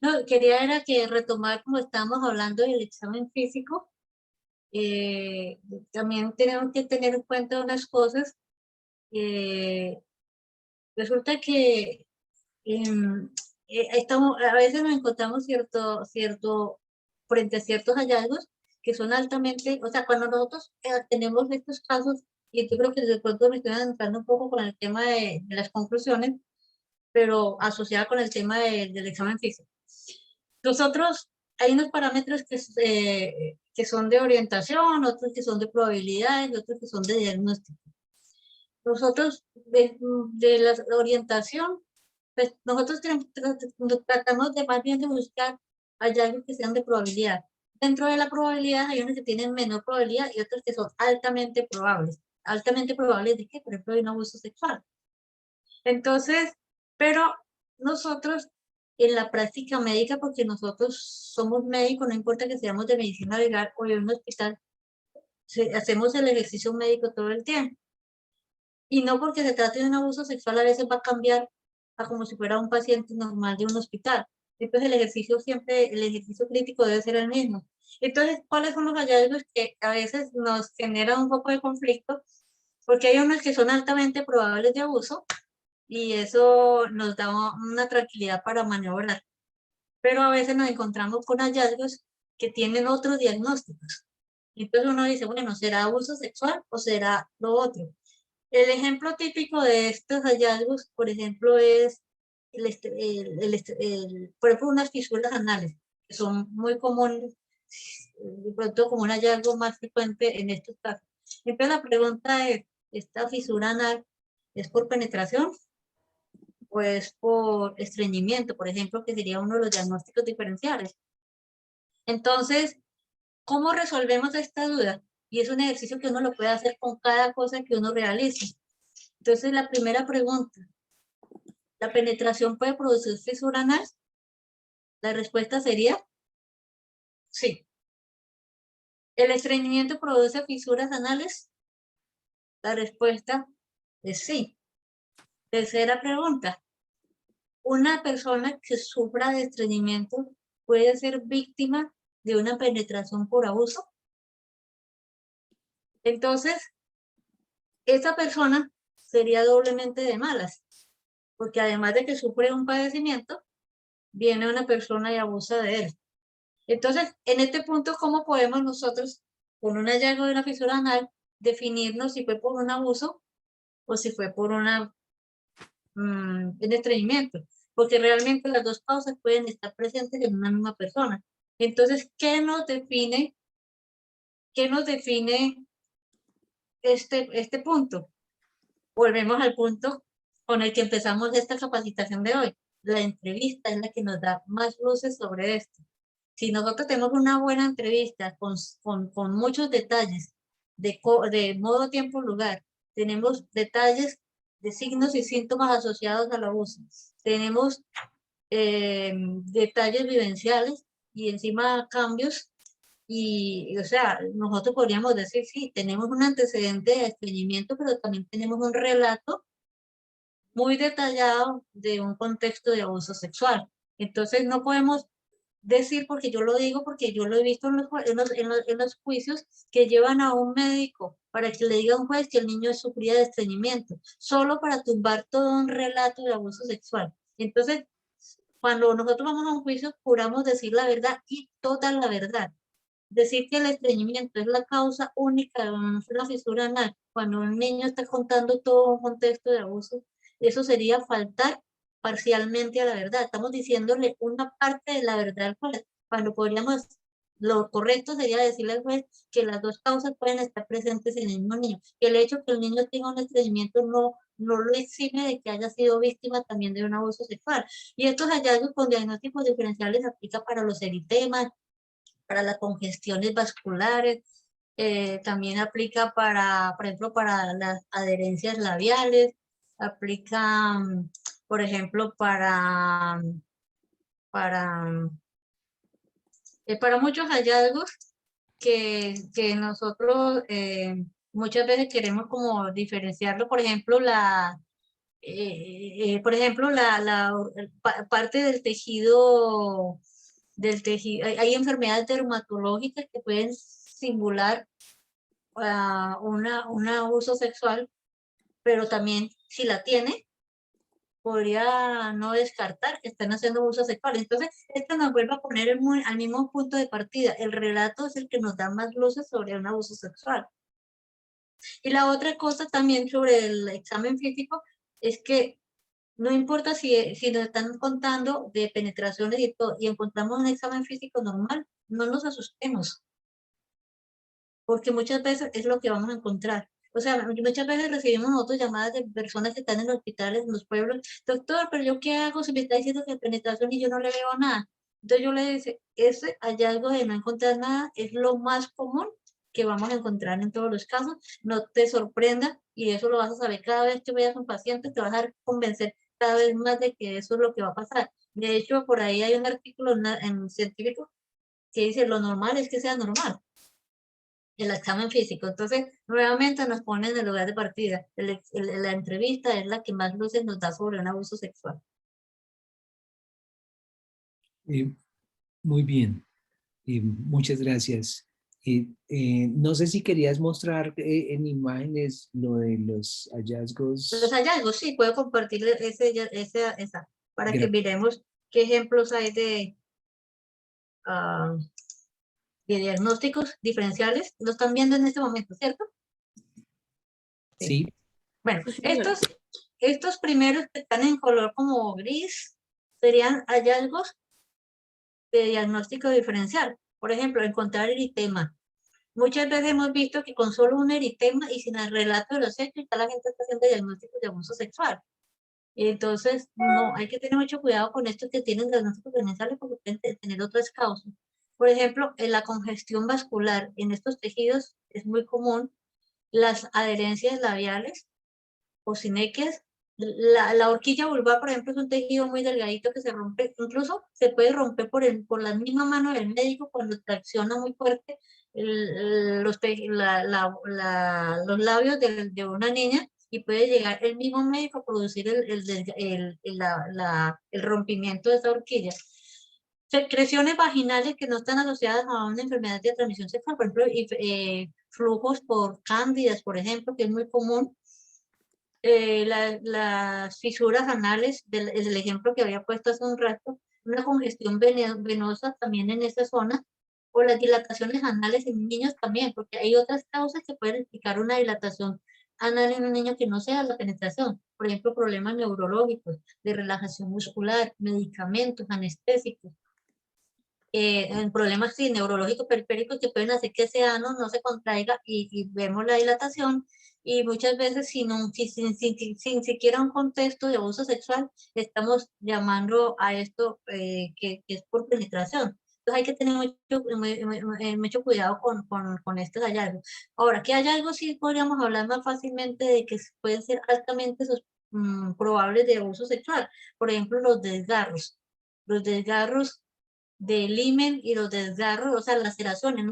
No, quería era que retomar como estábamos hablando del examen físico, eh, también tenemos que tener en cuenta unas cosas. eh, Resulta que em, a veces nos encontramos frente a ciertos hallazgos que son altamente, o sea, cuando nosotros tenemos estos casos, y yo creo que de pronto me estoy adentrando un poco con el tema de las conclusiones, pero asociada con el tema del examen físico. Nosotros, hay unos parámetros que son de orientación, otros que son de probabilidades y otros que son de diagnóstico. Nosotros, de la orientación, pues nosotros tratamos de más bien de buscar hallazgos que sean de probabilidad. Dentro de la probabilidad hay unos que tienen menor probabilidad y otros que son altamente probables. Altamente probables de que, por ejemplo, de un abuso sexual. Entonces, pero nosotros en la práctica médica, porque nosotros somos médicos, no importa que seamos de medicina legal o de un hospital, hacemos el ejercicio médico todo el tiempo. Y no porque se trate de un abuso sexual a veces va a cambiar a como si fuera un paciente normal de un hospital. Entonces el ejercicio crítico debe ser el mismo. Entonces, ¿cuáles son los hallazgos que a veces nos generan un poco de conflicto? Porque hay unos que son altamente probables de abuso y eso nos da una tranquilidad para maniobrar. Pero a veces nos encontramos con hallazgos que tienen otros diagnósticos. Entonces uno dice, bueno, ¿será abuso sexual o será lo otro? El ejemplo típico de estos hallazgos, por ejemplo, es por ejemplo, unas fisuras anales, que son muy comunes, de pronto como un hallazgo más frecuente en estos casos. Entonces la pregunta es, ¿esta fisura anal es por penetración o es por estreñimiento, por ejemplo, que sería uno de los diagnósticos diferenciales? Entonces, ¿cómo resolvemos esta duda? Y es un ejercicio que uno lo puede hacer con cada cosa que uno realice. Entonces, la primera pregunta, ¿la penetración puede producir fisura anal? La respuesta sería sí. ¿El estreñimiento produce fisuras anales? La respuesta es sí. Tercera pregunta, ¿una persona que sufra de estreñimiento puede ser víctima de una penetración por abuso? Entonces, esa persona sería doblemente de malas, porque además de que sufre un padecimiento, viene una persona y abusa de él. Entonces, en este punto, ¿cómo podemos nosotros, con un hallazgo de una fisura anal, definirnos si fue por un abuso o si fue por un estreñimiento? Porque realmente las dos causas pueden estar presentes en una misma persona. Entonces, qué nos define este punto? Volvemos al punto con el que empezamos esta capacitación de hoy. La entrevista es la que nos da más luces sobre esto. Si nosotros tenemos una buena entrevista con muchos detalles de modo, tiempo, lugar, tenemos detalles de signos y síntomas asociados al abuso, tenemos detalles vivenciales y encima cambios y, o sea, nosotros podríamos decir, sí, tenemos un antecedente de estreñimiento, pero también tenemos un relato muy detallado de un contexto de abuso sexual. Entonces, no podemos decir, porque yo lo digo, porque yo lo he visto en los juicios que llevan a un médico para que le diga a un juez que el niño sufría de estreñimiento, solo para tumbar todo un relato de abuso sexual. Entonces, cuando nosotros vamos a un juicio, juramos decir la verdad y toda la verdad. Decir que el estreñimiento es la causa única de una fisura anal, cuando un niño está contando todo un contexto de abuso, eso sería faltar parcialmente a la verdad. Estamos diciéndole una parte de la verdad al juez, cuando podríamos, lo correcto sería decirle al juez que las dos causas pueden estar presentes en el mismo niño. Que el hecho que el niño tenga un estreñimiento no lo exime de que haya sido víctima también de un abuso sexual. Y estos hallazgos con diagnósticos diferenciales aplica para los eritemas, para las congestiones vasculares, también aplica para, por ejemplo, para las adherencias labiales, aplica, por ejemplo, para, para muchos hallazgos que nosotros muchas veces queremos como diferenciarlo, por ejemplo, por ejemplo, parte del tejido, hay enfermedades dermatológicas que pueden simular un abuso sexual, pero también si la tiene, podría no descartar que están haciendo abuso sexual. Entonces, esto nos vuelve a poner al mismo punto de partida. El relato es el que nos da más luces sobre un abuso sexual. Y la otra cosa también sobre el examen físico es que no importa si nos están contando de penetraciones y todo, y encontramos un examen físico normal, no nos asustemos, porque muchas veces es lo que vamos a encontrar. O sea, muchas veces recibimos nosotros llamadas de personas que están en hospitales, en los pueblos, doctor, pero ¿yo qué hago si me está diciendo que es penetración y yo no le veo nada? Entonces yo le digo, ese hallazgo de no encontrar nada es lo más común que vamos a encontrar en todos los casos. No te sorprenda, y eso lo vas a saber cada vez que veas a un paciente, te vas a convencer cada vez más de que eso es lo que va a pasar. De hecho, por ahí hay un artículo en científico que dice, lo normal es que sea normal el examen físico. Entonces, nuevamente nos pone en el lugar de partida. La entrevista es la que más luces nos da sobre un abuso sexual. Muy bien, muchas gracias. No sé si querías mostrar en imágenes lo de los Los hallazgos. hallazgos, sí, puedo compartir esa para que Gra- miremos qué ejemplos hay de diagnósticos diferenciales. Lo están viendo en este momento, ¿cierto? Sí. Sí, Bueno, Sí, señora. estos primeros que están en color como gris serían hallazgos de diagnóstico diferencial. Por ejemplo, encontrar eritema. Muchas veces hemos visto que con solo un eritema y sin el relato de los hechos, ya la gente está haciendo diagnósticos de abuso sexual. Entonces, no, hay que tener mucho cuidado con estos que tienen diagnósticos diferenciales porque pueden tener otras causas. Por ejemplo, en la congestión vascular en estos tejidos es muy común, las adherencias labiales o sinequias. La horquilla vulvar, por ejemplo, es un tejido muy delgadito que se rompe, incluso se puede romper por la misma mano del médico cuando tracciona muy fuerte los labios de una niña, y puede llegar el mismo médico a producir el rompimiento de esa horquilla. Secreciones vaginales que no están asociadas a una enfermedad de transmisión sexual, por ejemplo, flujos por cándidas, por ejemplo, que es muy común. Las fisuras anales, el ejemplo que había puesto hace un rato, una congestión venosa también en esa zona, o las dilataciones anales en niños también, porque hay otras causas que pueden explicar una dilatación anal en un niño que no sea la penetración. Por ejemplo, problemas neurológicos, de relajación muscular, medicamentos, anestésicos, en problemas sí, neurológicos periféricos que pueden hacer que ese ano no se contraiga, y vemos la dilatación, y muchas veces sin siquiera un contexto de abuso sexual estamos llamando a esto que es por penetración. Entonces hay que tener mucho cuidado con estos hallazgos. Ahora, ¿qué hallazgos sí podríamos hablar más fácilmente de que pueden ser altamente probables de abuso sexual? Por ejemplo, los desgarros. Los desgarros del himen y los desgarros, o sea, laceraciones.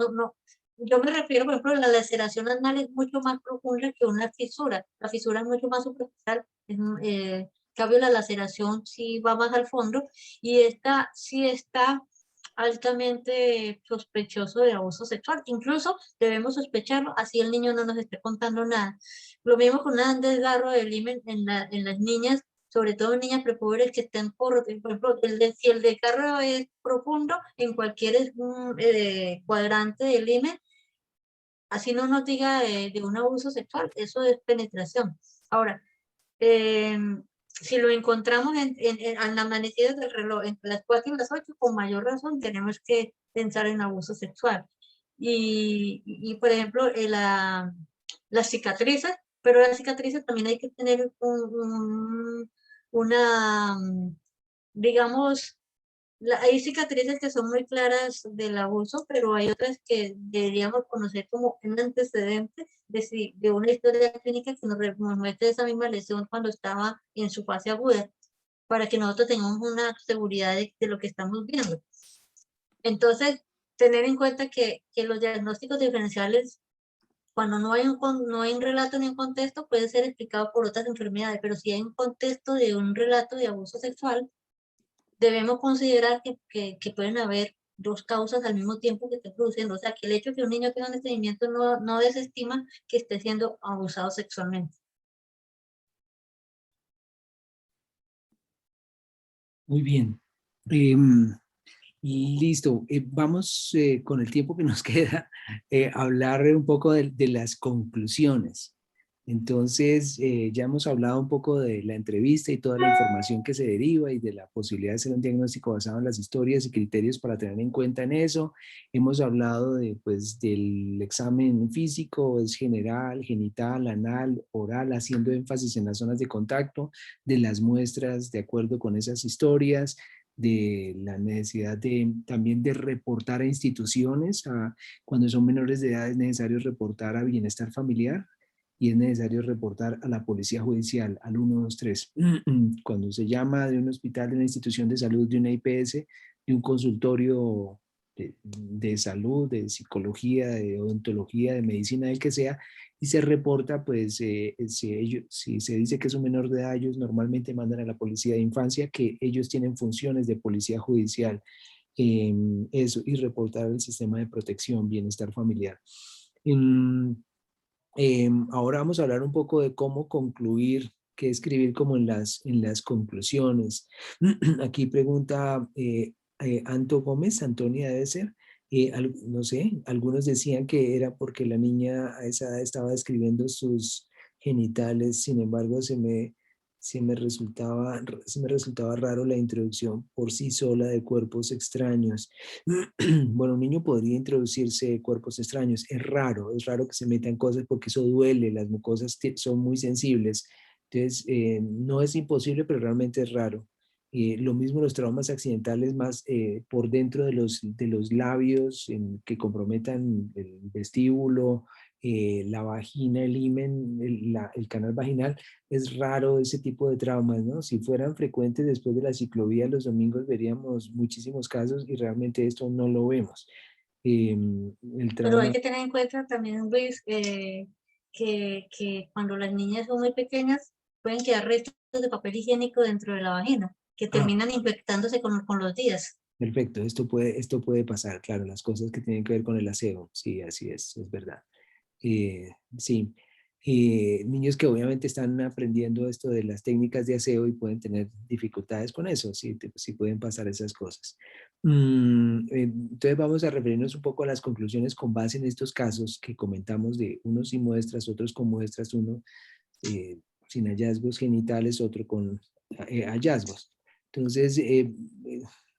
Yo me refiero, por ejemplo, a la laceración anal es mucho más profunda que una fisura. La fisura es mucho más superficial, en cambio la laceración sí va más al fondo, y esta sí está altamente sospechoso de abuso sexual. Incluso debemos sospecharlo, así el niño no nos esté contando nada. Lo mismo con un desgarro del himen en las niñas, sobre todo niñas prepúberes que estén por ejemplo, si el desgarro es profundo en cualquier cuadrante del himen, así no nos diga de un abuso sexual, eso es penetración. Ahora, eh, si lo encontramos en las manecidas del reloj entre las 4 y las 8, con mayor razón tenemos que pensar en abuso sexual. Y por ejemplo, las cicatrices, pero las cicatrices también hay que tener una, digamos, hay cicatrices que son muy claras del abuso, pero hay otras que deberíamos conocer como un antecedente de una historia clínica que nos muestre esa misma lesión cuando estaba en su fase aguda, para que nosotros tengamos una seguridad de lo que estamos viendo. Entonces, tener en cuenta que los diagnósticos diferenciales Cuando no hay un relato ni un contexto, puede ser explicado por otras enfermedades, pero si hay un contexto de un relato de abuso sexual, debemos considerar que pueden haber dos causas al mismo tiempo que estén produciendo. O sea, que el hecho de que un niño tenga un estreñimiento no desestima que esté siendo abusado sexualmente. Muy bien. Em, Listo. Vamos con el tiempo que nos queda a hablar un poco de las conclusiones. Entonces, ya hemos hablado un poco de la entrevista y toda la información que se deriva y de la posibilidad de hacer un diagnóstico basado en las historias y criterios para tener en cuenta en eso. Hemos hablado de, pues, del examen físico, es general, genital, anal, oral, haciendo énfasis en las zonas de contacto, de las muestras de acuerdo con esas historias, de la necesidad también de reportar a instituciones. Cuando son menores de edad es necesario reportar a bienestar familiar y es necesario reportar a la policía judicial, al 123. Cuando se llama de un hospital, de una institución de salud, de una IPS, de un consultorio de salud, de psicología, de odontología, de medicina, del que sea, y se reporta, pues si se dice que es un menor de edad, ellos normalmente mandan a la policía de infancia, que ellos tienen funciones de policía judicial, eso, y reportar al sistema de protección, bienestar familiar. Ahora vamos a hablar un poco de cómo concluir, qué escribir como en las conclusiones. Aquí pregunta Anto Gómez, Antonia debe ser, no sé, algunos decían que era porque la niña a esa edad estaba describiendo sus genitales, sin embargo se me resultaba raro la introducción por sí sola de cuerpos extraños. Bueno, un niño podría introducirse cuerpos extraños. Es raro que se metan cosas porque eso duele, las mucosas son muy sensibles. Entonces, no es imposible, pero realmente es raro. Lo mismo los traumas accidentales más por dentro de los labios que comprometan el vestíbulo, la vagina, el himen, el canal vaginal. Es raro ese tipo de traumas, ¿no? Si fueran frecuentes después de la ciclovía los domingos veríamos muchísimos casos y realmente esto no lo vemos. El Pero hay trauma, que tener en cuenta también, Luis, que cuando las niñas son muy pequeñas pueden quedar restos de papel higiénico dentro de la vagina, que ah, terminan infectándose con los días. perfecto, esto puede pasar, claro, las cosas que tienen que ver con el aseo, sí, así es verdad. Sí, niños que obviamente están aprendiendo esto de las técnicas de aseo y pueden tener dificultades con eso, sí, sí pueden pasar esas cosas. Entonces vamos a referirnos un poco a las conclusiones con base en estos casos que comentamos de unos sin muestras, otros con muestras, uno eh, sin hallazgos genitales, otro con hallazgos. Entonces,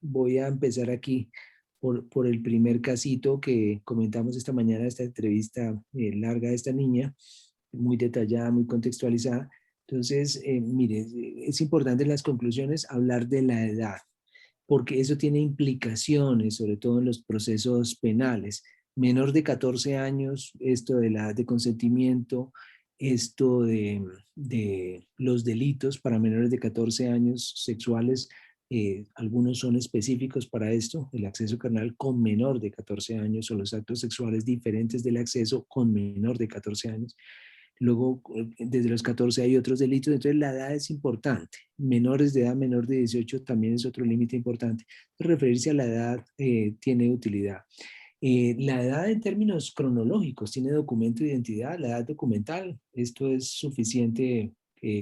voy a empezar aquí por el primer casito que comentamos esta mañana, esta entrevista larga de esta niña, muy detallada, muy contextualizada. Entonces, mire, es importante en las conclusiones hablar de la edad, porque eso tiene implicaciones, sobre todo en los procesos penales. Menor de 14 años, esto de la edad de consentimiento, esto de los delitos para menores de 14 años sexuales, algunos son específicos para esto, el acceso carnal con menor de 14 años o los actos sexuales diferentes del acceso con menor de 14 años. Luego, desde los 14 hay otros delitos, entonces la edad es importante. Menores de edad, menor de 18 también es otro límite importante. Referirse a la edad tiene utilidad. La edad en términos cronológicos tiene documento de identidad, la edad documental, esto es suficiente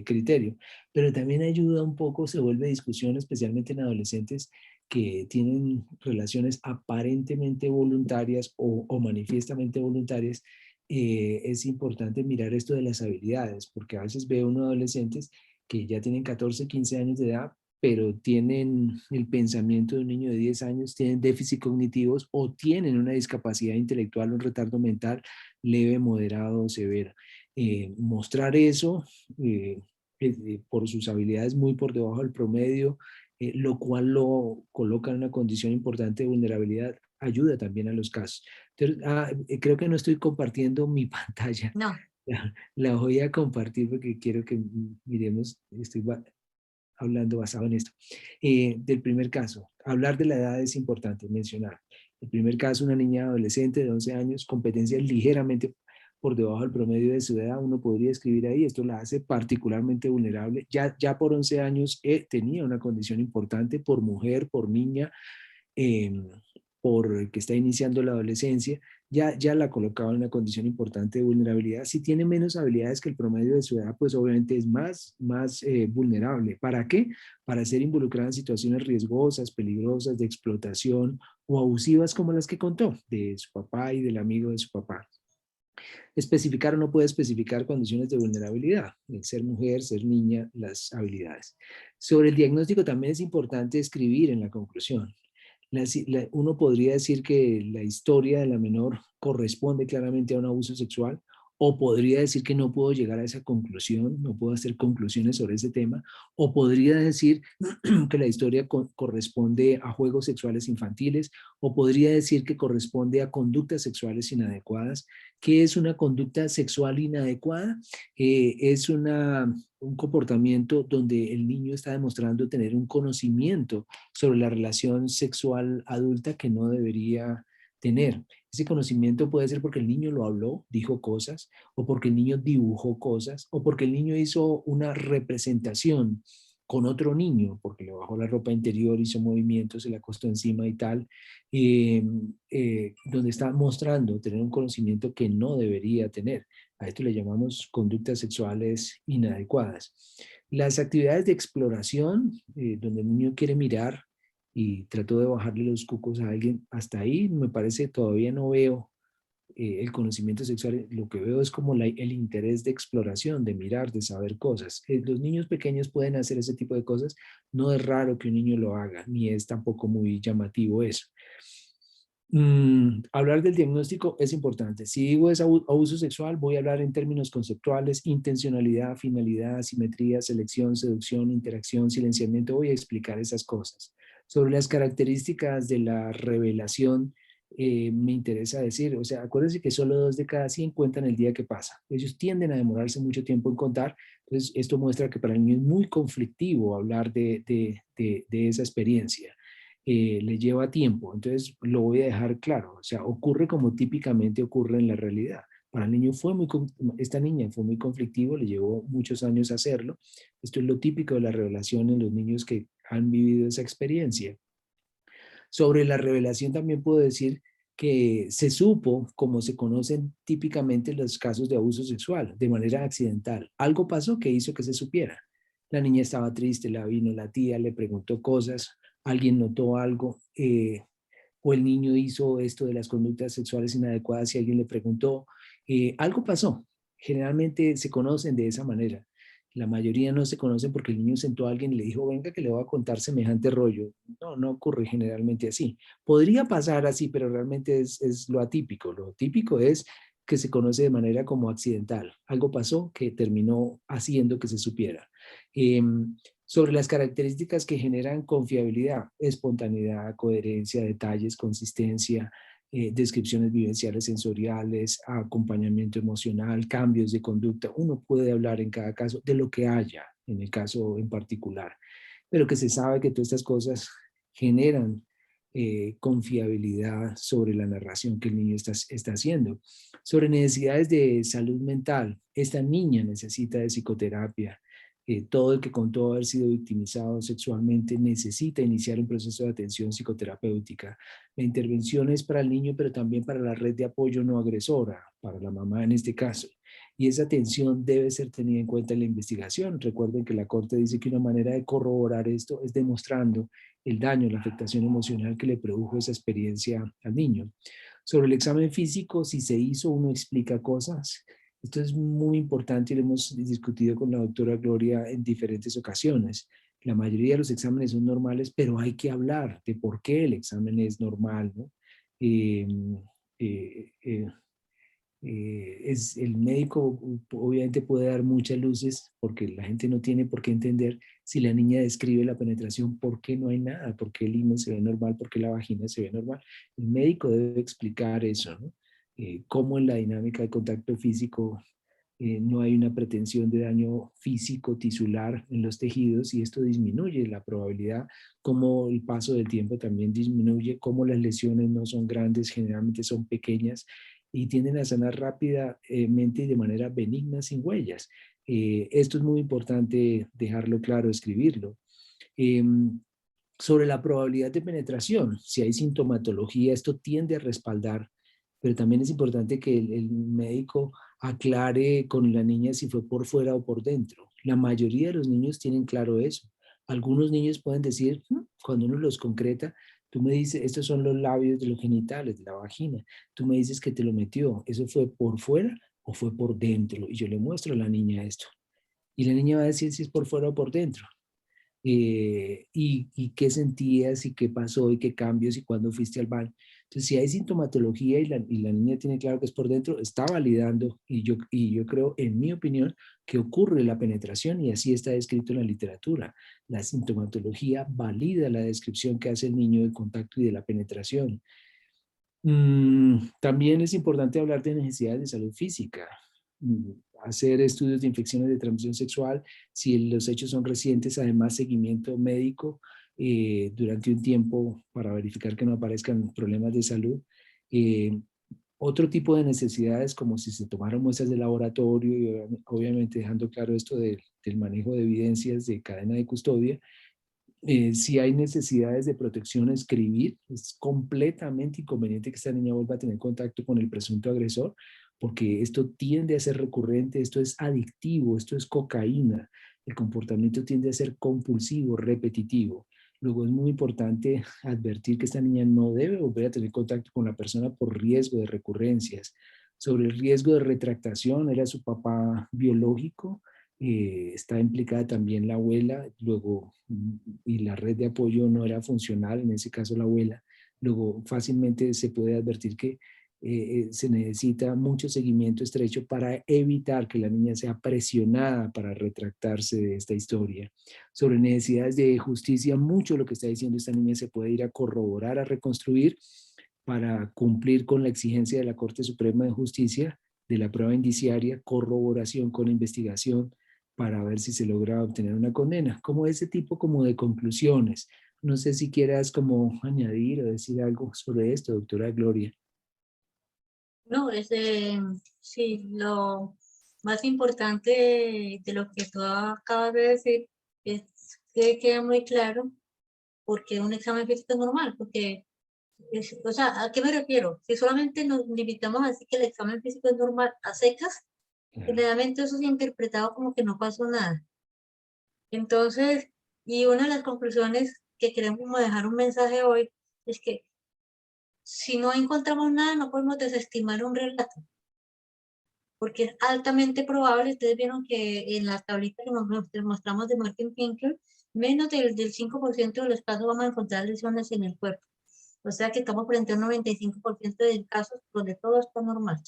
criterio, pero también ayuda un poco, se vuelve discusión, especialmente en adolescentes que tienen relaciones aparentemente voluntarias o manifiestamente voluntarias. Es importante mirar esto de las habilidades, porque a veces veo unos adolescentes que ya tienen 14, 15 años de edad, pero tienen el pensamiento de un niño de 10 años, tienen déficit cognitivos o tienen una discapacidad intelectual, un retardo mental leve, moderado o severo. Mostrar eso por sus habilidades muy por debajo del promedio, lo cual lo coloca en una condición importante de vulnerabilidad, ayuda también a los casos. Entonces, creo que no estoy compartiendo mi pantalla. No, La voy a compartir porque quiero que miremos, hablando basado en esto. Del primer caso, hablar de la edad es importante mencionar. El primer caso, una niña adolescente de 11 años, competencias ligeramente, por debajo del promedio de su edad, uno podría escribir ahí, esto la hace particularmente vulnerable. Ya por 11 años tenía una condición importante por mujer, por niña, eh, por que está iniciando la adolescencia, ya la colocaba en una condición importante de vulnerabilidad. Si tiene menos habilidades que el promedio de su edad, pues obviamente es más vulnerable. ¿Para qué? Para ser involucrada en situaciones riesgosas, peligrosas, de explotación o abusivas como las que contó, de su papá y del amigo de su papá. Especificar o no puede especificar condiciones de vulnerabilidad, el ser mujer, ser niña, las habilidades. Sobre el diagnóstico también es importante escribir en la conclusión. Uno podría decir que la historia de la menor corresponde claramente a un abuso sexual, o podría decir que no puedo llegar a esa conclusión, no puedo hacer conclusiones sobre ese tema, o podría decir que la historia corresponde a juegos sexuales infantiles, o podría decir que corresponde a conductas sexuales inadecuadas. ¿Qué es una conducta sexual inadecuada? Es un comportamiento donde el niño está demostrando tener un conocimiento sobre la relación sexual adulta que no debería tener. Ese conocimiento puede ser porque el niño lo habló, dijo cosas, o porque el niño dibujó cosas, o porque el niño hizo una representación con otro niño, porque le bajó la ropa interior, hizo movimientos, se le acostó encima y tal, donde está mostrando tener un conocimiento que no debería tener. A esto le llamamos conductas sexuales inadecuadas. Las actividades de exploración, donde el niño quiere mirar y trató de bajarle los cucos a alguien, hasta ahí me parece todavía no veo el conocimiento sexual. Lo que veo es como el interés de exploración, de mirar, de saber cosas. Los niños pequeños pueden hacer ese tipo de cosas, no es raro que un niño lo haga, ni es tampoco muy llamativo eso. Hablar del diagnóstico es importante. Si digo es abuso sexual, voy a hablar en términos conceptuales: intencionalidad, finalidad, simetría, selección, seducción, interacción, silenciamiento. Voy a explicar esas cosas. Sobre las características de la revelación, me interesa decir, o sea, acuérdense que solo 2 de cada 100 cuentan el día que pasa. Ellos tienden a demorarse mucho tiempo en contar. Entonces, esto muestra que para el niño es muy conflictivo hablar de esa experiencia. Le lleva tiempo, entonces lo voy a dejar claro, o sea, ocurre como típicamente ocurre en la realidad. Para el niño esta niña fue muy conflictivo, le llevó muchos años hacerlo. Esto es lo típico de la revelación en los niños que han vivido esa experiencia. Sobre la revelación también puedo decir que se supo, como se conocen típicamente los casos de abuso sexual, de manera accidental. Algo pasó que hizo que se supiera. La niña estaba triste, la vino la tía, le preguntó cosas, alguien notó algo, o el niño hizo esto de las conductas sexuales inadecuadas y alguien le preguntó, algo pasó. Generalmente se conocen de esa manera. La mayoría no se conocen porque el niño sentó a alguien y le dijo, venga que le voy a contar semejante rollo. No, no ocurre generalmente así. Podría pasar así, pero realmente es lo atípico. Lo típico es que se conoce de manera como accidental. Algo pasó que terminó haciendo que se supiera. Sobre las características que generan confiabilidad: espontaneidad, coherencia, detalles, consistencia, descripciones vivenciales sensoriales, acompañamiento emocional, cambios de conducta. Uno puede hablar en cada caso de lo que haya en el caso en particular, pero que se sabe que todas estas cosas generan confiabilidad sobre la narración que el niño está haciendo. Sobre necesidades de salud mental: esta niña necesita de psicoterapia. Todo el que contó haber sido victimizado sexualmente necesita iniciar un proceso de atención psicoterapéutica. La intervención es para el niño, pero también para la red de apoyo no agresora, para la mamá en este caso. Y esa atención debe ser tenida en cuenta en la investigación. Recuerden que la Corte dice que una manera de corroborar esto es demostrando el daño, la afectación emocional que le produjo esa experiencia al niño. Sobre el examen físico, si se hizo, uno explica cosas. Esto es muy importante y lo hemos discutido con la doctora Gloria en diferentes ocasiones. La mayoría de los exámenes son normales, pero hay que hablar de por qué el examen es normal, ¿no? Eh, eh, eh, el médico obviamente puede dar muchas luces porque la gente no tiene por qué entender si la niña describe la penetración, por qué no hay nada, por qué el himen se ve normal, por qué la vagina se ve normal. El médico debe explicar eso, ¿no? Cómo en la dinámica de contacto físico no hay una pretensión de daño físico tisular en los tejidos, y esto disminuye la probabilidad, como el paso del tiempo también disminuye, como las lesiones no son grandes, generalmente son pequeñas, y tienden a sanar rápidamente y de manera benigna sin huellas. Esto es muy importante dejarlo claro, escribirlo. Sobre la probabilidad de penetración, si hay sintomatología, esto tiende a respaldar, pero también es importante que el médico aclare con la niña si fue por fuera o por dentro. La mayoría de los niños tienen claro eso. Algunos niños pueden decir, cuando uno los concreta, tú me dices, estos son los labios de los genitales, de la vagina, tú me dices que te lo metió, ¿eso fue por fuera o fue por dentro? Y yo le muestro a la niña esto. Y la niña va a decir si es por fuera o por dentro. Y qué sentías y qué pasó y qué cambios y cuándo fuiste al baño. Entonces, si hay sintomatología y la niña tiene claro que es por dentro, está validando y yo creo, en mi opinión, que ocurre la penetración y así está descrito en la literatura. La sintomatología valida la descripción que hace el niño del contacto y de la penetración. También es importante hablar de necesidades de salud física, hacer estudios de infecciones de transmisión sexual, si los hechos son recientes, además seguimiento médico durante un tiempo para verificar que no aparezcan problemas de salud. Eh, Otro tipo de necesidades, como si se tomaron muestras de laboratorio y obviamente dejando claro esto del manejo de evidencias de cadena de custodia. Si hay necesidades de protección, escribir. Es completamente inconveniente que esta niña vuelva a tener contacto con el presunto agresor, porque esto tiende a ser recurrente, esto es adictivo, esto es cocaína. El comportamiento tiende a ser compulsivo, repetitivo. Luego es muy importante advertir que esta niña no debe volver a tener contacto con la persona por riesgo de recurrencias. Sobre el riesgo de retractación, era su papá biológico, está implicada también la abuela, luego, y la red de apoyo no era funcional, en ese caso la abuela. Luego, fácilmente se puede advertir que se necesita mucho seguimiento estrecho para evitar que la niña sea presionada para retractarse de esta historia. Sobre necesidades de justicia, mucho lo que está diciendo esta niña se puede ir a corroborar, a reconstruir para cumplir con la exigencia de la Corte Suprema de Justicia de la prueba indiciaria, corroboración con investigación, para ver si se logra obtener una condena, como ese tipo como de conclusiones. No sé si quieras como añadir o decir algo sobre esto, doctora Gloria. No, sí, lo más importante de lo que tú acabas de decir es que queda muy claro porque un examen físico es normal, porque, o sea, ¿a qué me refiero? Si solamente nos limitamos a decir que el examen físico es normal a secas, Claro. generalmente eso es interpretado como que no pasó nada. Entonces, y una de las conclusiones que queremos como dejar un mensaje hoy es que si no encontramos nada, no podemos desestimar un relato, porque es altamente probable. Ustedes vieron que en la tablita que nos mostramos de Martin Pinker, menos del 5% de los casos vamos a encontrar lesiones en el cuerpo. O sea que estamos frente a un 95% de casos donde todo está normal.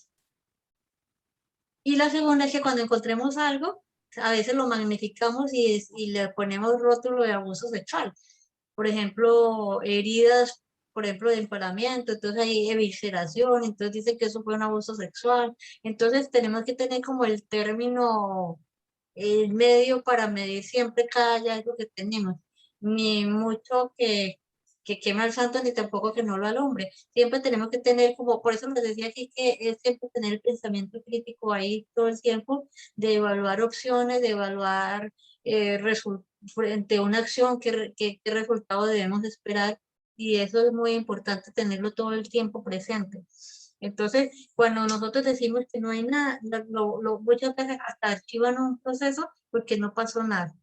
Y la segunda es que cuando encontremos algo, a veces lo magnificamos y le ponemos rótulo de abuso sexual. Por ejemplo, heridas, por ejemplo, de empalamiento, entonces hay evisceración, entonces dice que eso fue un abuso sexual. Entonces tenemos que tener como el término, el medio para medir siempre cada hallazgo que tenemos. Ni mucho que queme al santo, ni tampoco que no lo alumbre. Siempre tenemos que tener como, por eso les decía aquí que es siempre tener el pensamiento crítico ahí todo el tiempo, de evaluar opciones, de evaluar frente a una acción, qué resultado debemos esperar, y eso es muy importante tenerlo todo el tiempo presente. Entonces, cuando nosotros decimos que no hay nada, muchas veces hasta archivan un proceso porque no pasó nada.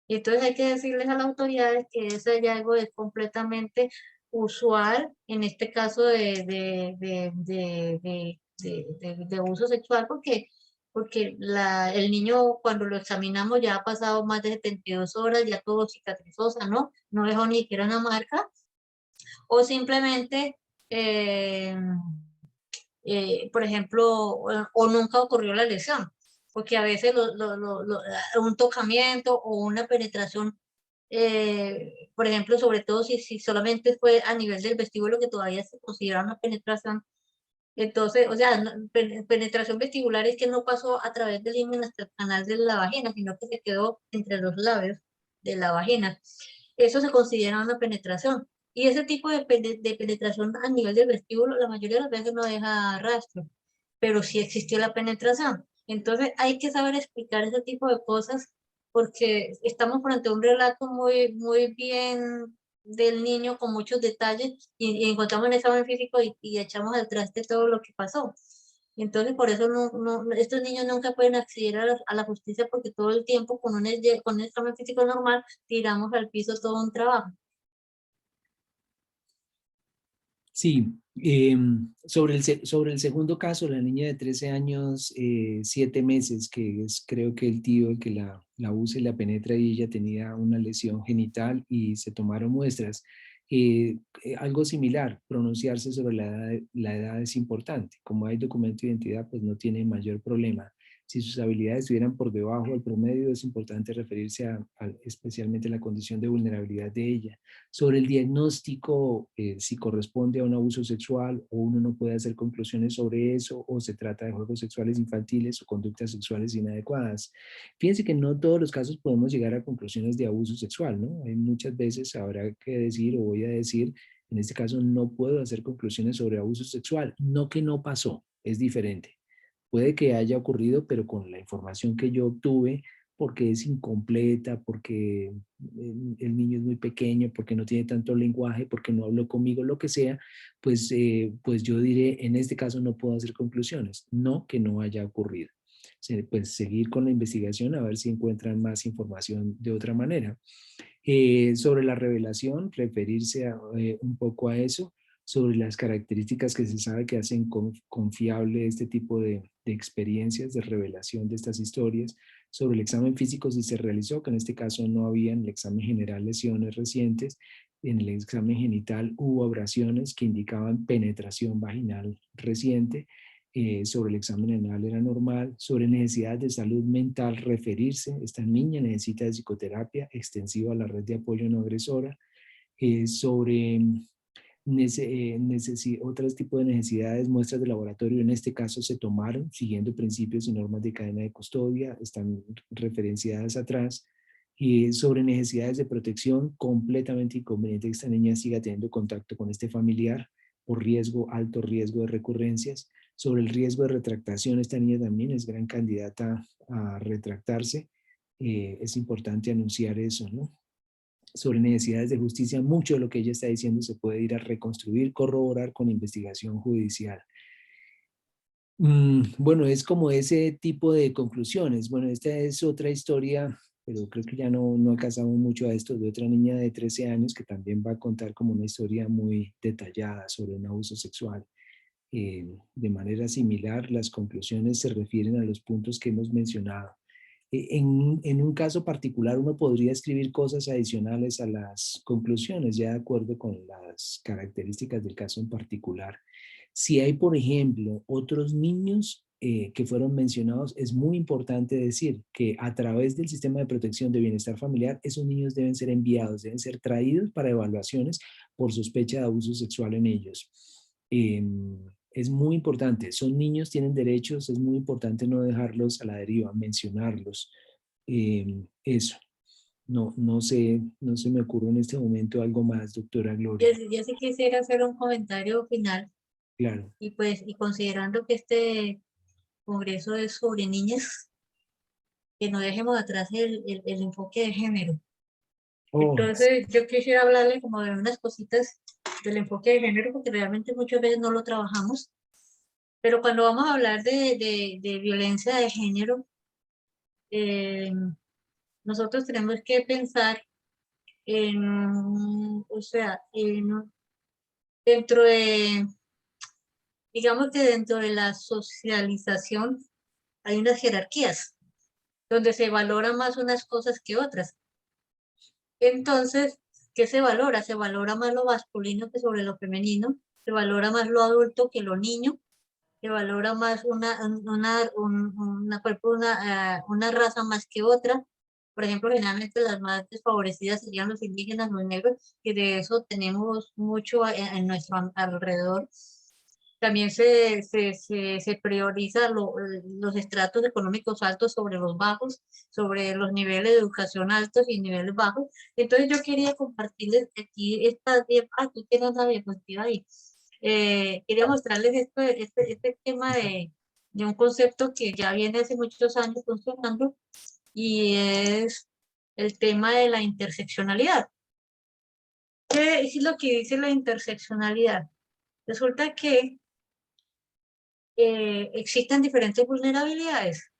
Y entonces hay que decirles a las autoridades que ese hallazgo es completamente usual en este caso de abuso sexual, porque el niño cuando lo examinamos ya ha pasado más de 72 horas, ya todo cicatrizó, ¿no? No dejó ni siquiera una marca, o simplemente, eh, por ejemplo, o nunca ocurrió la lesión, porque a veces un tocamiento o una penetración, por ejemplo, sobre todo si solamente fue a nivel del vestíbulo, que todavía se considera una penetración. Entonces, o sea, penetración vestibular es que no pasó a través del himen hasta el canal de la vagina, sino que se quedó entre los labios de la vagina. Eso se considera una penetración. Y ese tipo de penetración a nivel del vestíbulo, la mayoría de las veces no deja rastro. pero sí existió la penetración. Entonces hay que saber explicar ese tipo de cosas porque estamos frente a un relato muy bien del niño con muchos detalles y encontramos el examen físico y echamos al traste todo lo que pasó. Entonces, por eso estos niños nunca pueden acceder a la justicia porque todo el tiempo con un examen físico normal tiramos al piso todo un trabajo. Sí, sobre el segundo caso, la niña de 13 años, 7 meses, que es creo que el tío el que la usa y la penetra y ella tenía una lesión genital y se tomaron muestras. Algo similar, pronunciarse sobre la edad es importante. Como hay documento de identidad, pues no tiene mayor problema. Si sus habilidades estuvieran por debajo del promedio, es importante referirse especialmente a la condición de vulnerabilidad de ella. Sobre el diagnóstico, si corresponde a un abuso sexual o uno no puede hacer conclusiones sobre eso o se trata de juegos sexuales infantiles o conductas sexuales inadecuadas. Fíjense que no todos los casos podemos llegar a conclusiones de abuso sexual, ¿no? Hay muchas veces habrá que decir o voy a decir, en este caso no puedo hacer conclusiones sobre abuso sexual, no que no pasó, es diferente. Puede que haya ocurrido, pero con la información que yo obtuve, porque es incompleta, porque el niño es muy pequeño, porque no tiene tanto lenguaje, porque no habló conmigo, lo que sea, pues yo diré, en este caso no puedo hacer conclusiones, no que no haya ocurrido. Pues seguir con la investigación a ver si encuentran más información de otra manera. Sobre la revelación, referirse un poco a eso, sobre las características que se sabe que hacen confiable este tipo de experiencias, de revelación de estas historias, sobre el examen físico si se realizó, que en este caso no había en el examen general lesiones recientes, en el examen genital hubo abrasiones que indicaban penetración vaginal reciente, sobre el examen anal era normal, sobre necesidades de salud mental referirse, esta niña necesita de psicoterapia extensiva a la red de apoyo no agresora, sobre otros tipos de necesidades, muestras de laboratorio en este caso se tomaron siguiendo principios y normas de cadena de custodia, están referenciadas atrás, y sobre necesidades de protección, completamente inconveniente que esta niña siga teniendo contacto con este familiar por riesgo, alto riesgo de recurrencias. Sobre el riesgo de retractación, esta niña también es gran candidata a retractarse. Es importante anunciar eso, ¿no? Sobre necesidades de justicia, mucho de lo que ella está diciendo se puede ir a reconstruir, corroborar con investigación judicial. Bueno, es como ese tipo de conclusiones. Bueno, esta es otra historia, pero creo que ya no alcanzamos mucho a esto, de otra niña de 13 años que también va a contar como una historia muy detallada sobre un abuso sexual. De manera similar, las conclusiones se refieren a los puntos que hemos mencionado. En un caso particular, uno podría escribir cosas adicionales a las conclusiones, ya de acuerdo con las características del caso en particular. Si hay, por ejemplo, otros niños que fueron mencionados, es muy importante decir que a través del sistema de protección de bienestar familiar, esos niños deben ser enviados, deben ser traídos para evaluaciones por sospecha de abuso sexual en ellos. Es muy importante, son niños, tienen derechos, es muy importante no dejarlos a la deriva, mencionarlos. Eso, no se me ocurre en este momento algo más, doctora Gloria. Yo sí quisiera hacer un comentario final Claro. y considerando que este congreso es sobre niñas, que no dejemos atrás el enfoque de género. Oh, Entonces, yo quisiera hablarle como de unas cositas del enfoque de género, porque realmente muchas veces no lo trabajamos, pero cuando vamos a hablar de violencia de género, eh, nosotros tenemos que pensar o sea, dentro de, digamos que dentro de la socialización hay unas jerarquías, donde se valoran más unas cosas que otras. Entonces, ¿qué se valora? Se valora más lo masculino que sobre lo femenino, se valora más lo adulto que lo niño, se valora más una raza más que otra. Por ejemplo, generalmente las más desfavorecidas serían los indígenas, los negros, y de eso tenemos mucho en nuestro alrededor. También se prioriza los estratos económicos altos sobre los bajos, sobre los niveles de educación altos y niveles bajos. Entonces yo quería compartirles aquí aquí tiene una diapositiva ahí. Quería mostrarles este tema de un concepto que ya viene hace muchos años funcionando, y es el tema de la interseccionalidad. ¿Qué es lo que dice la interseccionalidad? Resulta que existen diferentes vulnerabilidades,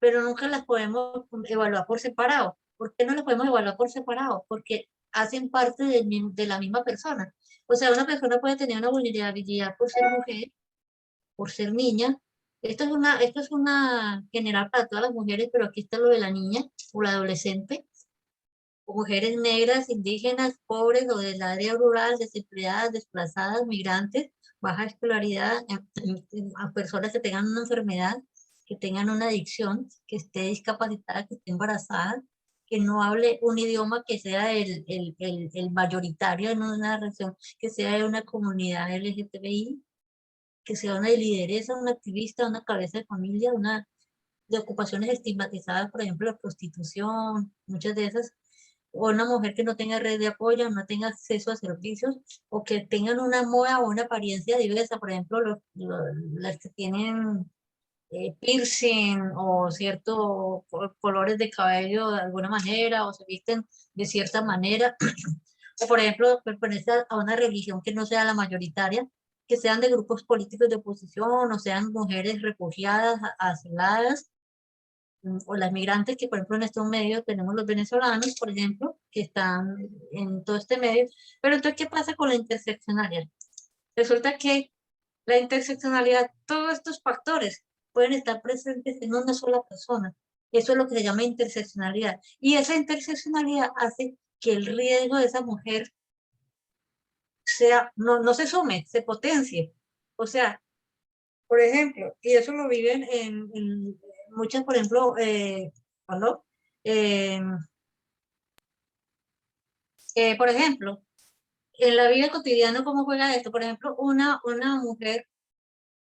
pero nunca las podemos evaluar por separado. ¿Por qué no las podemos evaluar por separado? Porque hacen parte de la misma persona. O sea, una persona puede tener una vulnerabilidad por ser mujer, por ser niña. Esto es una general para todas las mujeres, pero aquí está lo de la niña o la adolescente, o mujeres negras, indígenas, pobres o del área rural, desempleadas, desplazadas, migrantes, baja escolaridad, a personas que tengan una enfermedad, que tengan una adicción, que esté discapacitada, que esté embarazada, que no hable un idioma que sea el mayoritario en una región, que sea de una comunidad LGTBI, que sea una lideresa, una activista, una cabeza de familia, una de ocupaciones estigmatizadas, por ejemplo, la prostitución, muchas de esas, o una mujer que no tenga red de apoyo, no tenga acceso a servicios, o que tengan una moda o una apariencia diversa, por ejemplo, las que tienen piercing o ciertos colores de cabello de alguna manera, o se visten de cierta manera, o por ejemplo, pertenecer a una religión que no sea la mayoritaria, que sean de grupos políticos de oposición, o sean mujeres refugiadas, asiladas, o las migrantes, que por ejemplo en estos medios tenemos los venezolanos, por ejemplo, que están en todo este medio. Pero entonces, ¿qué pasa con la interseccionalidad? Resulta que la interseccionalidad, todos estos factores pueden estar presentes en una sola persona. Eso es lo que se llama interseccionalidad. Y esa interseccionalidad hace que el riesgo de esa mujer no se sume, se potencie. O sea, por ejemplo, y eso lo viven en muchas, por ejemplo, ¿no? Eh, por ejemplo, en la vida cotidiana, ¿cómo juega esto? Por ejemplo, una mujer,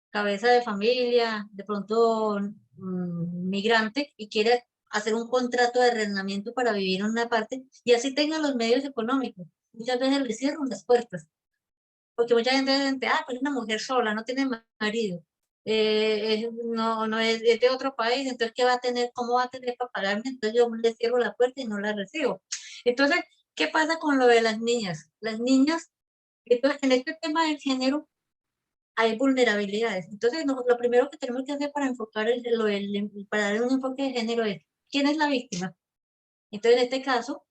cabeza de familia, de pronto migrante, y quiere hacer un contrato de arrendamiento para vivir en una parte, y así tenga los medios económicos. Muchas veces le cierran las puertas, porque mucha gente dice, ah, pues es una mujer sola, no tiene marido, no es de otro país, entonces ¿qué va a tener? ¿Cómo va a tener para pagarme? Entonces yo le cierro la puerta y no la recibo. Entonces, ¿qué pasa con lo de las niñas? Las niñas, entonces, en este tema del género hay vulnerabilidades. Entonces, lo primero que tenemos que hacer para enfocar para dar un enfoque de género es, ¿quién es la víctima? Entonces, en este caso,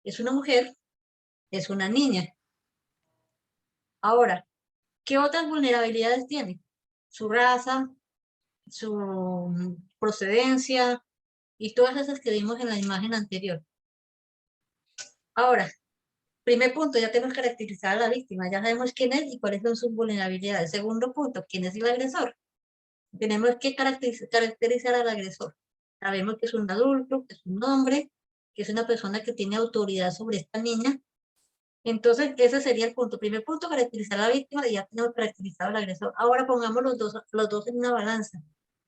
es una mujer, es una niña. Ahora, ¿qué otras vulnerabilidades tiene? Su raza, su procedencia y todas esas que vimos en la imagen anterior. Ahora, primer punto, ya tenemos caracterizada a la víctima, ya sabemos quién es y cuáles son sus vulnerabilidades. Segundo punto, ¿quién es el agresor? Tenemos que caracterizar al agresor. Sabemos que es un adulto, que es un hombre, que es una persona que tiene autoridad sobre esta niña. Entonces, ese sería el punto. Primer punto, caracterizar a la víctima, y ya tenemos caracterizado al agresor. Ahora pongamos los dos en una balanza.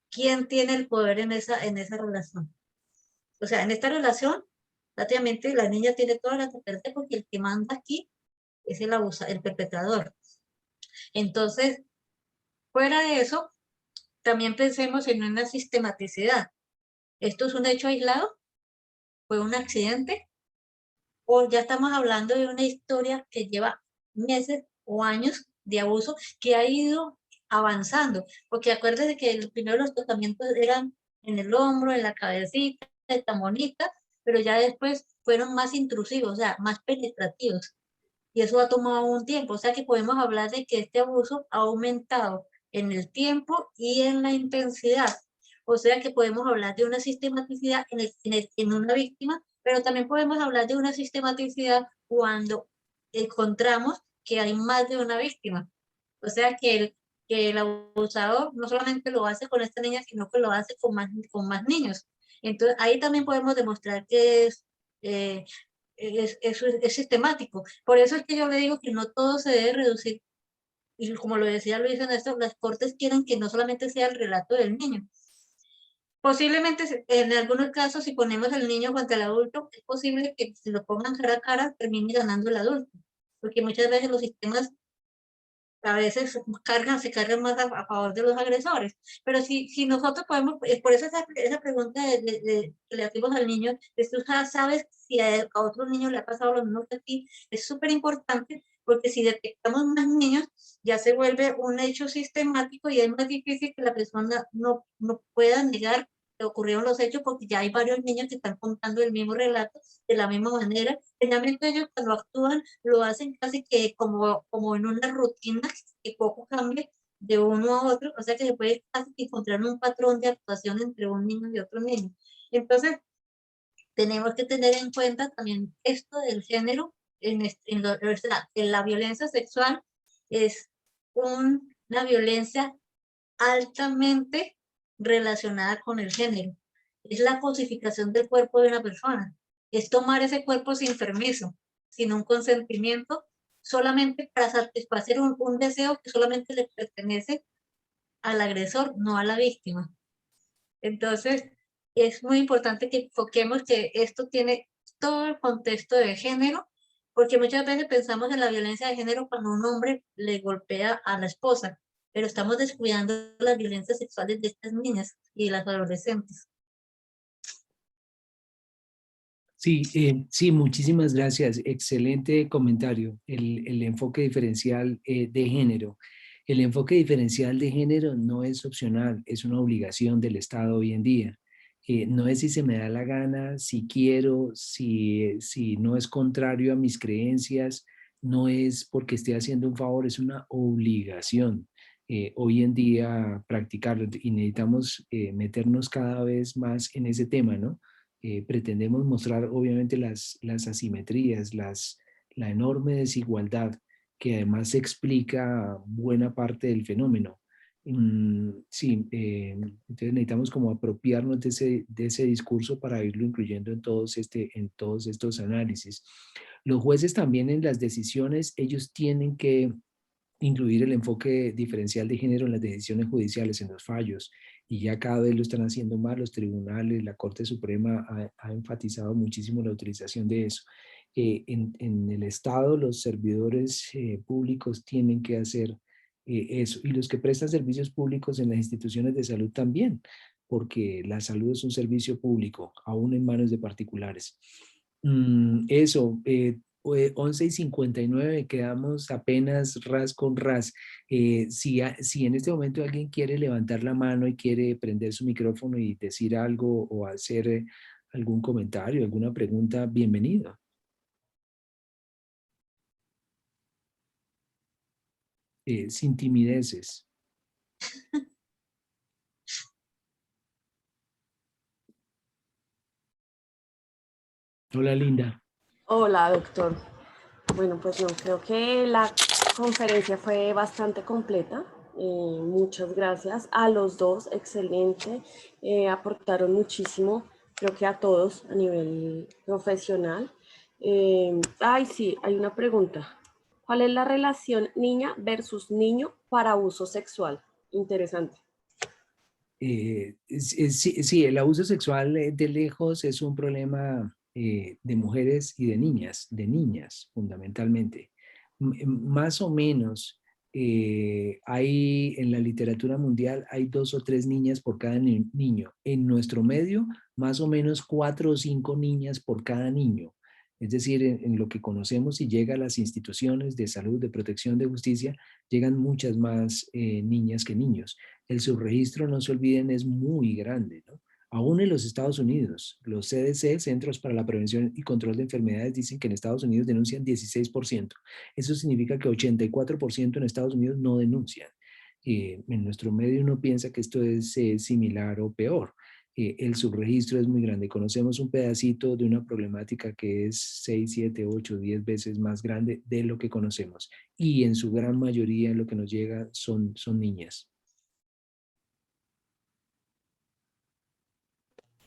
¿Quién tiene el poder en esa relación? O sea, en esta relación, prácticamente la niña tiene toda la potencia, porque el que manda aquí es el perpetrador. Entonces, fuera de eso, también pensemos en una sistematicidad. ¿Esto es un hecho aislado? ¿Fue un accidente? ¿O ya estamos hablando de una historia que lleva meses o años de abuso, que ha ido avanzando? Porque acuérdense que primero los tratamientos eran en el hombro, en la cabecita, tan bonita, pero ya después fueron más intrusivos, o sea, más penetrativos. Y eso ha tomado un tiempo. O sea que podemos hablar de que este abuso ha aumentado en el tiempo y en la intensidad. O sea que podemos hablar de una sistematicidad en una víctima, pero también podemos hablar de una sistematicidad cuando encontramos que hay más de una víctima. O sea que el abusador no solamente lo hace con esta niña, sino que lo hace con más niños. Entonces ahí también podemos demostrar que eh, es sistemático. Por eso es que yo le digo que no todo se debe reducir. Y como lo decía Luis en esto, las cortes quieren que no solamente sea el relato del niño. Posiblemente en algunos casos, si ponemos al niño contra el adulto, es posible que si lo pongan cara a cara termine ganando el adulto. Porque muchas veces los sistemas a veces se cargan más a favor de los agresores. Pero si nosotros podemos, por eso esa pregunta que le hacemos al niño, es, tú sabes si a otro niño le ha pasado lo mismo que a ti, es súper importante, porque si detectamos más niños, ya se vuelve un hecho sistemático y es más difícil que la persona no pueda negar que ocurrieron los hechos, porque ya hay varios niños que están contando el mismo relato de la misma manera. Generalmente ellos cuando actúan lo hacen casi que como en una rutina que poco cambia de uno a otro, o sea que se puede casi encontrar un patrón de actuación entre un niño y otro niño. Entonces, tenemos que tener en cuenta también esto del género, en la violencia sexual es una violencia altamente relacionada con el género. Es la cosificación del cuerpo de una persona. Es tomar ese cuerpo sin permiso, sin un consentimiento, solamente para satisfacer un deseo que solamente le pertenece al agresor, no a la víctima. Entonces, es muy importante que enfoquemos que esto tiene todo el contexto de género, porque muchas veces pensamos en la violencia de género cuando un hombre le golpea a la esposa, pero estamos descuidando las violencias sexuales de estas niñas y las adolescentes. Sí, sí, muchísimas gracias. Excelente comentario. El enfoque diferencial de género. El enfoque diferencial de género no es opcional, es una obligación del Estado hoy en día. No es si se me da la gana, si quiero, si no es contrario a mis creencias, no es porque esté haciendo un favor, es una obligación. Hoy en día practicarlo y necesitamos meternos cada vez más en ese tema, ¿no? Pretendemos mostrar obviamente las asimetrías, la enorme desigualdad que además explica buena parte del fenómeno. Sí, entonces necesitamos como apropiarnos de ese discurso para irlo incluyendo en todos estos análisis. Los jueces también en las decisiones, ellos tienen que incluir el enfoque diferencial de género en las decisiones judiciales, en los fallos, y ya cada vez lo están haciendo más los tribunales, la Corte Suprema ha enfatizado muchísimo la utilización de eso. En el Estado, los servidores públicos tienen que hacer eso, y los que prestan servicios públicos en las instituciones de salud también, porque la salud es un servicio público, aún en manos de particulares. Eso, 11:59, quedamos apenas ras con ras. Si en este momento alguien quiere levantar la mano y quiere prender su micrófono y decir algo o hacer algún comentario, alguna pregunta, bienvenido. Sin timideces. Hola, Linda. Hola, doctor. Bueno, pues no, creo que la conferencia fue bastante completa. Muchas gracias a los dos, excelente. Aportaron muchísimo, creo que a todos a nivel profesional. Sí, hay una pregunta. ¿Cuál es la relación niña versus niño para uso sexual? Interesante. Sí, sí, el abuso sexual de lejos es un problema de mujeres y de niñas fundamentalmente. Más o menos hay en la literatura mundial hay 2 o 3 niñas por cada niño. En nuestro medio, más o menos 4 o 5 niñas por cada niño. Es decir, en lo que conocemos y llega a las instituciones de salud, de protección, de justicia, llegan muchas más niñas que niños. El subregistro, no se olviden, es muy grande, ¿no? Aún en los Estados Unidos, los CDC, Centros para la Prevención y Control de Enfermedades, dicen que en Estados Unidos denuncian 16%. Eso significa que 84% en Estados Unidos no denuncian. En nuestro medio uno piensa que esto es similar o peor. El subregistro es muy grande. Conocemos un pedacito de una problemática que es 6, 7, 8, 10 veces más grande de lo que conocemos. Y en su gran mayoría lo que nos llega son niñas.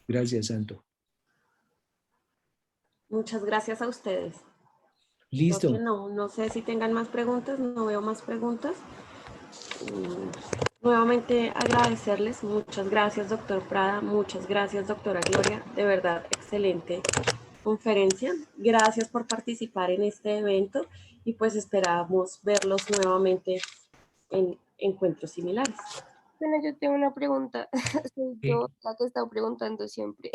Gracias, Santo. Muchas gracias a ustedes. Creo que Listo. no sé si tengan más preguntas, no veo más preguntas. Nuevamente agradecerles, muchas gracias doctor Prada, muchas gracias doctora Gloria, de verdad excelente conferencia, gracias por participar en este evento y pues esperamos verlos nuevamente en encuentros similares. Bueno, yo tengo una pregunta. Soy Sí, yo la que he estado preguntando siempre.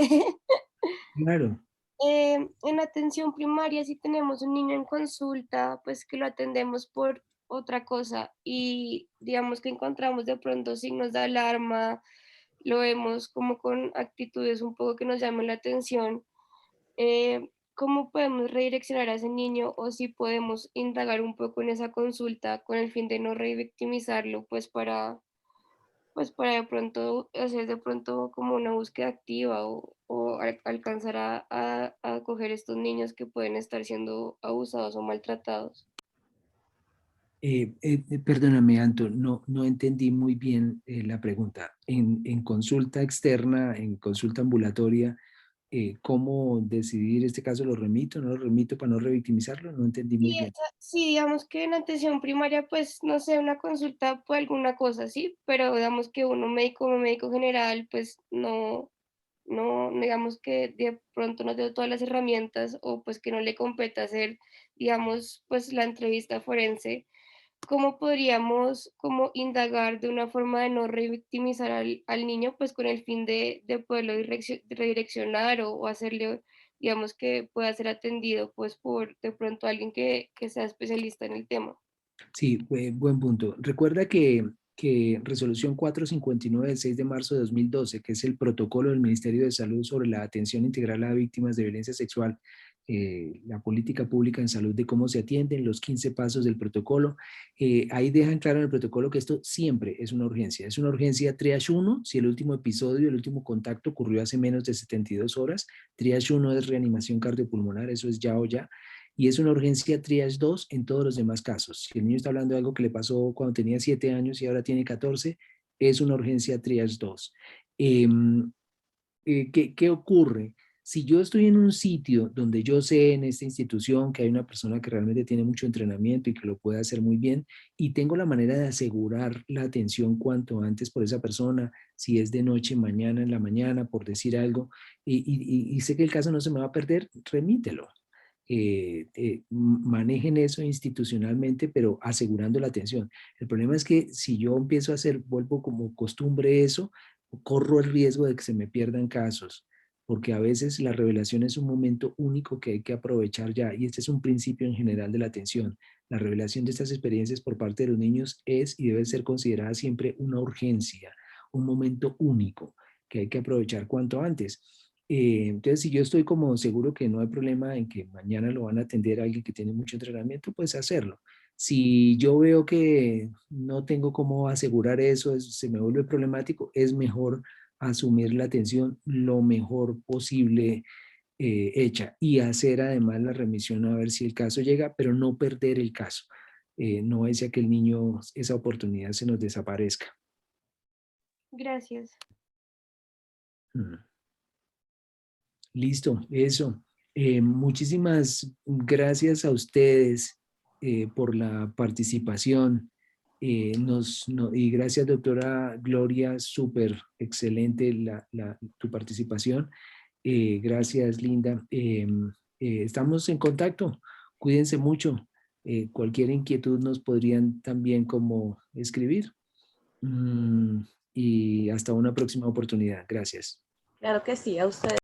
claro. En atención primaria, si tenemos un niño en consulta, pues que lo atendemos por otra cosa y digamos que encontramos de pronto signos de alarma, lo vemos como con actitudes un poco que nos llaman la atención, ¿cómo podemos redireccionar a ese niño o si podemos indagar un poco en esa consulta con el fin de no revictimizarlo, pues para de pronto hacer de pronto como una búsqueda activa o alcanzar a acoger estos niños que pueden estar siendo abusados o maltratados? Perdóname, Anto, no entendí muy bien la pregunta. En consulta externa, en consulta ambulatoria, ¿cómo decidir este caso? ¿Lo remito, no lo remito para no revictimizarlo? No entendí muy Sí, bien. sí, digamos que en atención primaria, pues no sé, una consulta por alguna cosa, sí, pero digamos que uno médico como médico general, pues no digamos que de pronto no tiene todas las herramientas o pues que no le compete hacer, digamos, pues la entrevista forense. ¿Cómo podríamos como indagar de una forma de no revictimizar al niño, pues con el fin de poderlo redireccionar o hacerle, digamos, que pueda ser atendido pues por de pronto alguien que sea especialista en el tema? Sí, buen punto. Recuerda que Resolución 459 del 6 de marzo de 2012, que es el protocolo del Ministerio de Salud sobre la atención integral a víctimas de violencia sexual, la política pública en salud de cómo se atienden, los 15 pasos del protocolo, ahí dejan claro en el protocolo que esto siempre es una urgencia. Es una urgencia triage 1, si el último episodio, el último contacto ocurrió hace menos de 72 horas. Triage 1 es reanimación cardiopulmonar, eso es ya o ya. Y es una urgencia triage 2 en todos los demás casos. Si el niño está hablando de algo que le pasó cuando tenía 7 años y ahora tiene 14, es una urgencia triage 2. ¿Qué ocurre? Si yo estoy en un sitio donde yo sé en esta institución que hay una persona que realmente tiene mucho entrenamiento y que lo puede hacer muy bien y tengo la manera de asegurar la atención cuanto antes por esa persona, si es de noche, mañana, en la mañana, por decir algo, y sé que el caso no se me va a perder, remítelo. Manejen eso institucionalmente, pero asegurando la atención. El problema es que si yo empiezo a hacer, vuelvo como costumbre eso, corro el riesgo de que se me pierdan casos, porque a veces la revelación es un momento único que hay que aprovechar ya, y este es un principio en general de la atención. La revelación de estas experiencias por parte de los niños es y debe ser considerada siempre una urgencia, un momento único que hay que aprovechar cuanto antes. Entonces, si yo estoy como seguro que no hay problema en que mañana lo van a atender a alguien que tiene mucho entrenamiento, pues hacerlo. Si yo veo que no tengo cómo asegurar eso, se me vuelve problemático, es mejor asumir la atención lo mejor posible hecha y hacer además la remisión a ver si el caso llega, pero no perder el caso. No es ya que el niño, esa oportunidad se nos desaparezca. Gracias. Mm. Listo, eso. Muchísimas gracias a ustedes por la participación. Y gracias, doctora Gloria, súper excelente tu participación. Gracias, Linda. Estamos en contacto. Cuídense mucho. Cualquier inquietud nos podrían también como escribir. Mm, y hasta una próxima oportunidad. Gracias. Claro que sí, a ustedes.